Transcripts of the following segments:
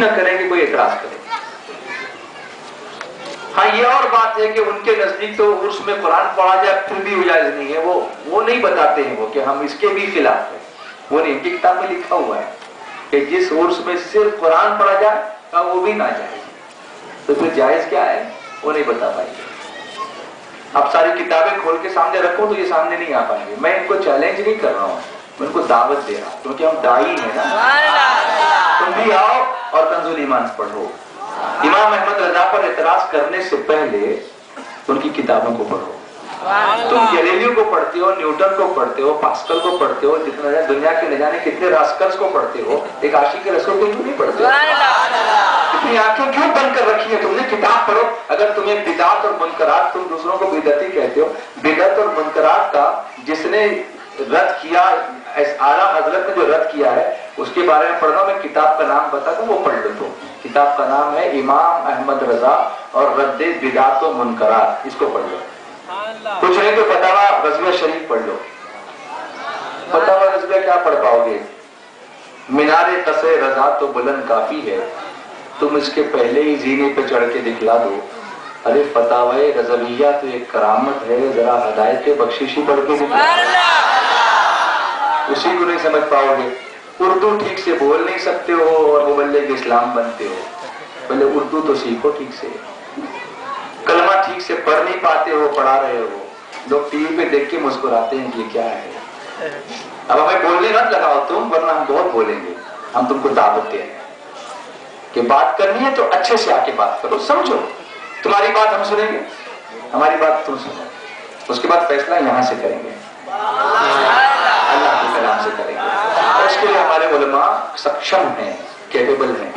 نہ کریں کہ کوئی اعتراض کرے۔ ہاں یہ اور بات ہے کہ ان کے نزدیک تو عرس میں قرآن پڑھا جائے پھر بھی جائز نہیں ہے، وہ نہیں بتاتے ہیں وہ کہ ہم اس کے بھی خلاف ہیں، وہ نہیں، ان کی کتاب میں لکھا ہوا ہے کہ جس عرس میں صرف قرآن پڑھا جائے وہ بھی ناجائز، تو پھر جائز کیا ہے وہ نہیں بتا پائیں گے۔ اب ساری کتابیں کھول کے سامنے رکھوں تو یہ سامنے نہیں آ پائیں گے۔ میں ان کو چیلنج نہیں کر رہا ہوں، میں ان کو دعوت دے رہا ہوں، کیونکہ ہم داعی ہیں نا۔ تم بھی آؤ اور کنز الایمان پڑھو، امام احمد رضا پر اعتراض کرنے سے پہلے ان کی کتابوں کو پڑھو۔ تم گیلیلیو کو پڑھتے ہو، نیوٹن کو پڑھتے ہو، پاسکل کو پڑھتے ہو، جتنا دنیا کے نہ جانے کتنے راسکلز کو پڑھتے ہو، ایک عاشق رسول کو کیوں نہیں پڑھتے ہو؟ اتنی آنکھیں کیوں بند کر رکھی ہیں تم نے؟ کتاب پڑھو۔ اگر تمہیں بدعت اور منکرات، تم دوسروں کو بدعتی کہتے ہو، بدعت اور منکرات کا جس نے رد کیا، اعلیٰ حضرت نے جو رد کیا ہے اس کے بارے میں پڑھنا، میں کتاب کا نام بتا دوں وہ پڑھ لو تو۔ کتاب کا نام ہے امام احمد رضا اور رد بدعت و منکرات، اس کو پڑھ لو۔ کچھ نہیں تو فتاوی غزوہ شریف پڑھ لو۔ فتاوی غزوہ کیا پڑھ پاؤ گے؟ مینار قصر رضا تو بلند کافی ہے، تم اس کے پہلے ہی زینے پہ چڑھ کے دکھلا دو۔ ارے فتاوی رضویہ تو ایک کرامت ہے، ذرا ہدایت کے بخششی پڑھ کے دکھلا دو، اسی کو نہیں سمجھ پاؤ گے۔ اردو ٹھیک سے بول نہیں سکتے ہو اور مبلغ اسلام بنتے ہو، پہلے اردو تو سیکھو ٹھیک سے۔ کلمہ ٹھیک سے پڑھ نہیں پاتے ہو، پڑھا رہے ہو، لوگ ٹی وی پہ دیکھ کے مسکراتے ہیں کہ یہ کیا ہے۔ اب ہمیں بولنے مت لگاؤ تم، ورنہ ہم بہت بولیں گے۔ ہم تم کو دعوت دیں کہ بات کرنی ہے تو اچھے سے آ کے بات کرو، سمجھو۔ تمہاری بات ہم سنیں گے، ہماری بات تم سنو، اس کے بعد فیصلہ یہاں سے کریں گے، اللہ کے کلام سے کریں گے، اور اس کے لیے ہمارے علماء سکشم ہیں، کیپیبل ہیں،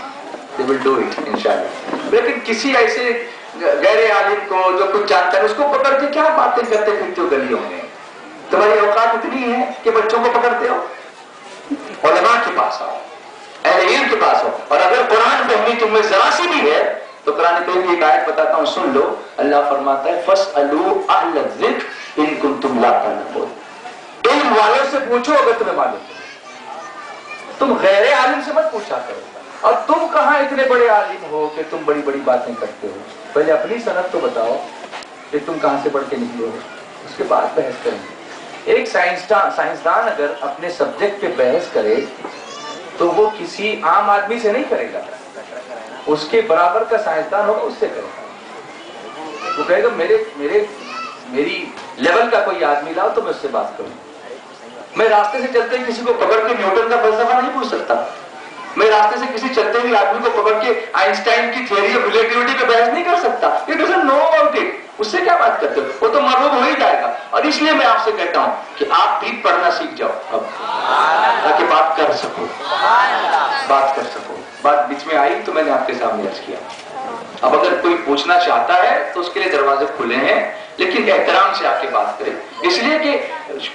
they will do it انشاءاللہ۔ لیکن کسی ایسے غیر عالم کو جو کچھ جانتا ہے اس کو پکڑ کے کیا باتیں کرتے پھرتے ہو گلیوں میں؟ تمہاری اوقات اتنی ہے کہ بچوں کو پکڑتے ہو؟ علماء کے پاس آؤ، اہل علم کے پاس ہو، اور اگر قرآن فہمی تم میں ذرا سی بھی ہے تو قرآن کریم کی ایک آیت بتاتا ہوں، سن لو۔ اللہ فرماتا ہے فَاسْأَلُوا أَهْلَ الذِّكْرِ إِن كُنتُمْ لَا تَعْلَمُونَ، علم والوں سے پوچھو اگر تمہیں معلوم ہے، تم غیر عالم سے مت پوچھا کرو۔ اور تم کہاں اتنے بڑے عالم ہو کہ تم بڑی بڑی باتیں کرتے ہو؟ پہلے اپنی صنعت تو بتاؤ کہ تم کہاں سے پڑھ کے نکلے ہو، اس کے بعد بحث کریں گے۔ ایک سائنسدان اگر اپنے سبجیکٹ پہ بحث کرے تو وہ کسی عام آدمی سے نہیں کرے گا، اس کے برابر کا سائنسدان ہوگا اس سے کرے گا۔ وہ کہے گا میری لیول کا کوئی آدمی لاؤ تو میں اس سے بات کروں۔ میں راستے سے چلتے کسی کو پکڑ کے نیوٹن کا فلسفہ نہیں پوچھ سکتا، میں راستے سے کسی چلتے ہوئے آدمی کو پکڑ کے آئنسٹائن کی تھیوری آف ریلیٹیوٹی پہ بحث نہیں کر سکتا۔ He doesn't know about it، اس سے کیا بات کرتے ہو؟ وہ تو مرغوب ہو ہی جائے گا۔ اور اس لیے میں آپ سے کہتا ہوں کہ آپ بھی پڑھنا سیکھ جاؤ اب، تاکہ بات کر سکو، بات کر سکو۔ بات بیچ میں آئی تو میں نے آپ کے سامنے عرض کیا۔ اب اگر کوئی پوچھنا چاہتا ہے تو اس کے لیے دروازے کھلے ہیں، لیکن احترام سے آ کے بات کرے، اس لیے کہ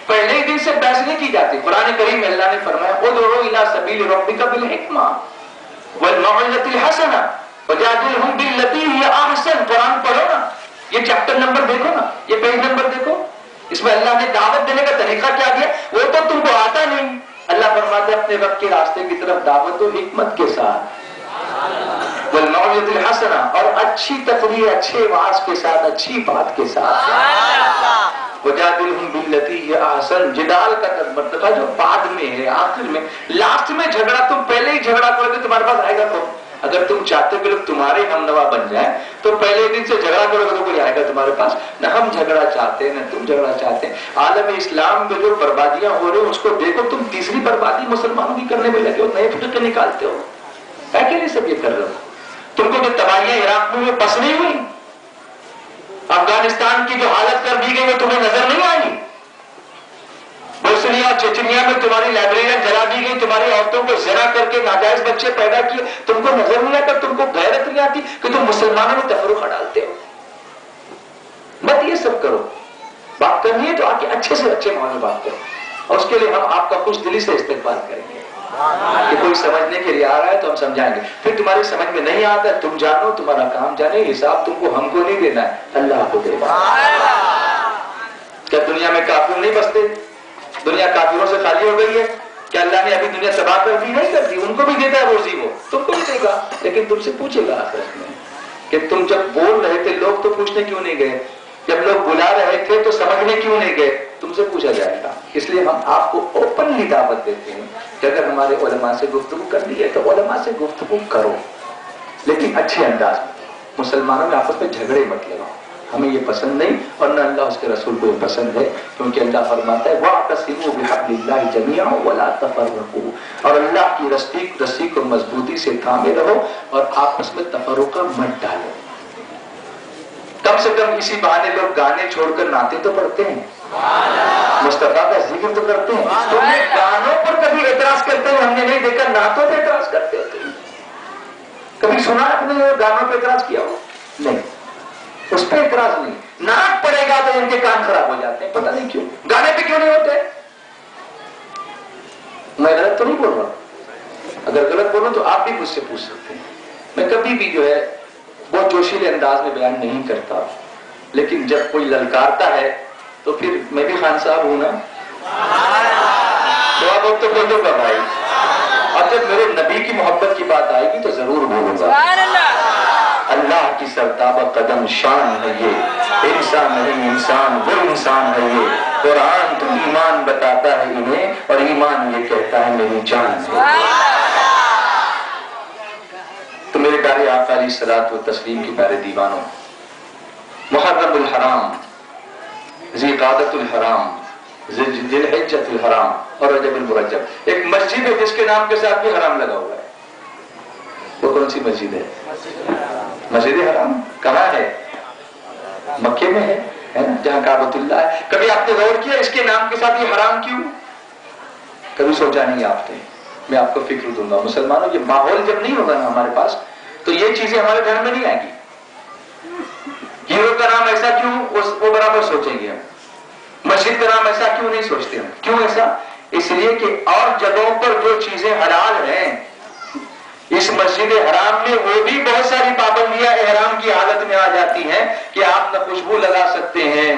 پہلے ہی دن سے بحث نہیں کی جاتی۔ قرآن کریم میں اللہ نے فرمایا ادعو الی سبیل ربک بالحکمہ والموعظۃ الحسنہ وجادلہم باللتی ہی احسن۔ قرآن پڑھو نا، یہ چیپٹر نمبر دیکھو نا، یہ پیج نمبر دیکھو، اس میں اللہ نے دعوت دینے کا طریقہ کیا دیا، وہ تو تم کو آتا نہیں۔ اللہ فرماتا ہے اپنے رب کے راستے کی طرف دعوت و حکمت کے ساتھ، والموعظۃ الحسنہ، اور اچھی تقریر، اچھے واعظ کے ساتھ، اچھی بات کے ساتھ۔ وجادلہم باللتی ہی احسن، جدال کا مرتبہ جو بعد میں ہے، آخر میں، لاسٹ میں جھگڑا، تم پہلے ہی جھگڑا کرو گے تمہارے پاس آئے گا کون؟ اگر تم چاہتے ہو کہ لوگ تمہارے ہم نوا بن جائیں تو پہلے دن سے جھگڑا کرو گے تو کوئی آئے گا تمہارے پاس؟ نہ ہم جھگڑا چاہتے ہیں نہ تم جھگڑا چاہتے ہیں۔ عالم اسلام میں جو بربادیاں ہو رہی ہیں اس کو دیکھو، تم تیسری بربادی مسلمانوں کی کرنے میں لگے ہو، نئے فکر نکالتے ہو، ہے کہ نہیں؟ سب یہ کر رہے ہو۔ تم کو جو تباہیاں عراق میں بس نہیں ہوئی، افغانستان کی جو حالت کر دی گئی وہ تمہیں نظر نہیں آئی؟ بوسنیا اور چچنیا میں تمہاری لائبریریاں جلا دی گئی، تمہاری عورتوں کو زنا کر کے ناجائز بچے پیدا کیے، تم کو نظر نہیں آتا؟ تم کو غیرت نہیں آتی کہ تم مسلمانوں میں تفرقہ ڈالتے ہو؟ مت یہ سب کرو، بات کرنی ہے تو آ کے اچھے سے اچھے معنی بات کرو، اور اس کے لیے ہم آپ کا خوش دلی سے استقبال کریں گے کہ کوئی سمجھنے کے لیے آ رہا ہے تو ہم سمجھائیں گے۔ پھر تمہاری سمجھ میں نہیں آتا ہے، تم جانو، تمہارا کام جانے، حساب تم کو ہم کو نہیں دینا ہے، اللہ کو دینا۔ کیا دنیا میں کافر نہیں بستے؟ دنیا کافروں سے خالی ہو گئی ہے؟ کہ اللہ نے ابھی دنیا تباہ کر دی؟ نہیں کر دی، ان کو بھی دیتا ہے روزی، وہ تم کو بھی دے گا، لیکن تم سے پوچھے گا آخرت میں کہ تم جب بول رہے تھے لوگ تو پوچھنے کیوں نہیں گئے، جب لوگ بلا رہے تھے تو سمجھنے کیوں نہیں گئے، تم سے پوچھا جائے گا۔ اس لیے ہم آپ کو اوپنلی دعوت دیتے ہیں کہ اگر ہمارے علماء سے گفتگو کرنی ہے تو علماء سے گفتگو کرو، لیکن اچھے انداز میں۔ مسلمانوں میں آپس میں جھگڑے مت لگاؤ، ہمیں یہ پسند نہیں، اور نہ اللہ اس کے رسول کو یہ پسند ہے، کیونکہ اللہ فرماتا ہے وَاعْتَصِمُوا بِحَبْلِ اللَّهِ جَمِيعًا وَلَا تَفَرَّقُوا، اور اللہ کی رسی کو مضبوطی سے تھامے رہو اور آپس میں تفرقہ مت ڈالو۔ کم سے کم اسی بہانے لوگ گانے چھوڑ کر نعتیں تو پڑھتے ہیں، مصطفیٰ کا ذکر تو کرتے ہیں۔ تم نے گانوں پر کبھی اعتراض کرتے ہیں؟ ہم نے نہیں دیکھا، نعتوں پہ اعتراض کرتے ہوتے ہیں۔ کبھی سنا آپ نے گانوں پہ اعتراض کیا ہو؟ نہیں، اس پہ اعتراض نہیں۔ نعت پڑے گا تو ان کے کان خراب ہو جاتے ہیں، پتہ نہیں کیوں۔ گانے پہ کیوں نہیں ہوتے؟ میں غلط تو نہیں بول رہا، اگر غلط بولوں تو آپ بھی مجھ سے پوچھ سکتے ہیں۔ میں کبھی بھی جو ہے بہت جوشیلے انداز میں بیان نہیں کرتا، لیکن جب کوئی للکارتا ہے تو پھر میں بھی خان صاحب ہوں نا، تو آپ تو بولو گا بھائی، اور جب میرے نبی کی محبت کی بات آئے گی تو ضرور بولوں گا۔ اللہ کی سرتابہ قدم شان ہے یہ، انسان نہیں انسان وہ انسان ہے یہ، قرآن تو ایمان بتاتا ہے انہیں اور ایمان یہ کہتا ہے میری جان ہے۔ تو میرے پیارے آقا علیہ الصلوۃ والتسلیم کے پیارے دیوانوں، محرم الحرام، ذی قعدۃ الحرام، ذی الحجۃ الحرام اور رجب المرجب، ایک مسجد ہے جس کے نام کے ساتھ بھی حرام لگا ہوا ہے۔ وہ کون سی مسجد ہے؟ مسجد حرام کہاں ہے؟ مکے میں ہے نا، جہاں کعبۃ اللہ ہے۔ کبھی آپ نے غور کیا اس کے نام کے ساتھ یہ حرام کیوں؟ کبھی سوچا نہیں آپ نے؟ میں آپ کو فکر دوں گا مسلمانوں، یہ ماحول جب نہیں ہوگا نا ہمارے پاس تو یہ چیزیں ہمارے گھر میں نہیں آئیں گی۔ ہیرو کا نام ایسا کیوں، وہ برابر سوچیں گے ہم۔ مسجد کا نام ایسا کیوں نہیں سوچتے ہم؟ کیوں ایسا؟ اس لیے کہ اور جگہوں پر جو چیزیں حلال ہیں، اس مسجد حرام میں وہ بھی بہت ساری پابندیاں احرام کی حالت میں آ جاتی ہیں کہ آپ نہ خوشبو لگا سکتے ہیں،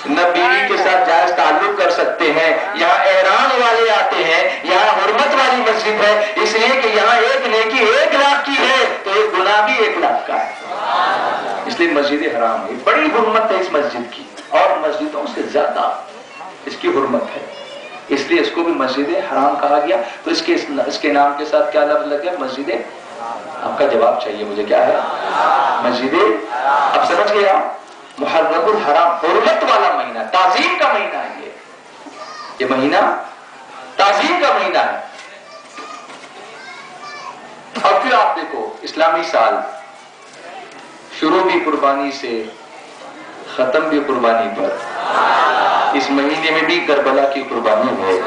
نہ بیوی کے ساتھ جائز تعلق کر سکتے ہیں۔ یہاں احرام والے آتے ہیں، یہاں حرمت والی مسجد ہے، اس لیے کہ یہاں ایک نیکی 1,00,000 کی ہے تو ایک گناہ بھی 1,00,000 کا ہے، اس لیے مسجد حرام ہے۔ بڑی حرمت ہے اس مسجد کی، اور مسجدوں سے زیادہ اس کی حرمت ہے، اس لیے اس کو بھی مسجد حرام کہا گیا۔ تو اس کے نام کے ساتھ کیا لفظ لگ گیا؟ مسجد۔ آپ کا جواب چاہیے مجھے، کیا ہے؟ مسجد۔ اب سمجھ گیا؟ محرم الحرام، حرمت والا مہینہ، تعظیم کا مہینہ ہے یہ مہینہ تعظیم کا مہینہ ہے۔ اور پھر آپ دیکھو اسلامی سال شروع بھی قربانی سے، ختم بھی قربانی پر۔ اس مہینے میں بھی کربلا کی قربانی ہے،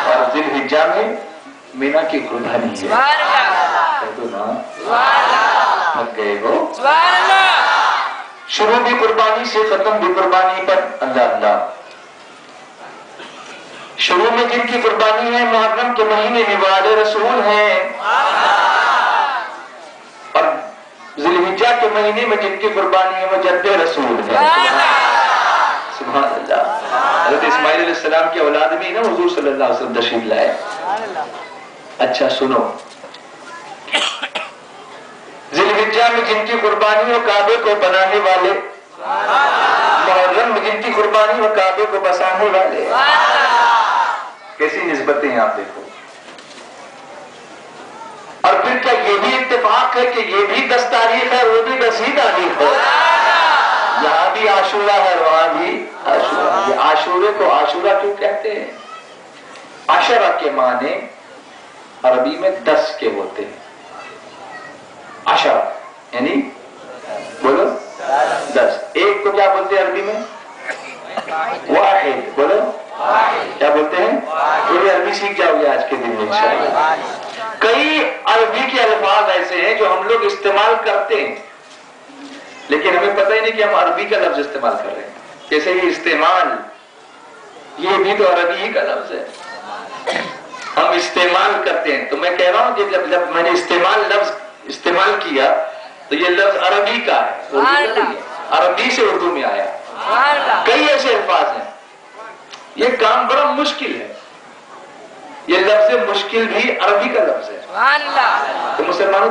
اور ذی الحجہ میں مینا کی قربانی ہے۔ کہہ دو نا، تھک گئے ہو؟ شروع بھی قربانی سے، ختم بھی قربانی پر۔ اللہ اللہ، شروع میں جن کی قربانی ہے محرم کے مہینے میں وہ آل رسول ہیں، اور ذی الحجہ کے مہینے میں جن کی قربانی ہے وہ جد رسول ہے۔ سبحان اللہ۔ حضرت اسماعیل علیہ السلام کی اولاد میں نا حضور صلی اللہ علیہ وسلم تشریف لائے۔ اچھا سنو، ذی الحجہ میں جن کی قربانی ہو کعبے کو بنانے والے، محرم میں جن کی قربانی ہو کعبے کو بسانے والے۔ کیسی نسبتیں ہیں آپ دیکھو۔ اور پھر کیا یہ بھی اتفاق ہے کہ یہ بھی 10 تاریخ ہے، وہ بھی 10 ہی تاریخ ہے؟ یہاں بھی عاشورہ ہے، وہاں بھی عاشورہ۔ یہ عاشورے کو عاشورہ کیوں کہتے ہیں؟ عشرہ کے معنی عربی میں 10 کے ہوتے ہیں۔ عشرہ یعنی بولو 10۔ ایک کو کیا بولتے ہیں عربی میں؟ واحد۔ بولو کیا بولتے ہیں؟ تھوڑی عربی سیکھ جاؤ گے آج کے دن میں انشاءاللہ۔ کئی عربی کے الفاظ ایسے ہیں جو ہم لوگ استعمال کرتے ہیں لیکن ہمیں پتہ ہی نہیں کہ ہم عربی کا لفظ استعمال کر رہے ہیں۔ جیسے یہ استعمال، یہ بھی تو عربی ہی کا لفظ ہے، ہم استعمال کرتے ہیں۔ تو میں کہہ رہا ہوں کہ جب میں نے لفظ استعمال کیا تو یہ لفظ عربی کا ہے، عربی سے اردو میں آیا۔ کئی ایسے الفاظ ہیں، یہ کام بڑا مشکل ہے، یہ لفظ مشکل بھی عربی کا لفظ ہے. تو مسلمانوں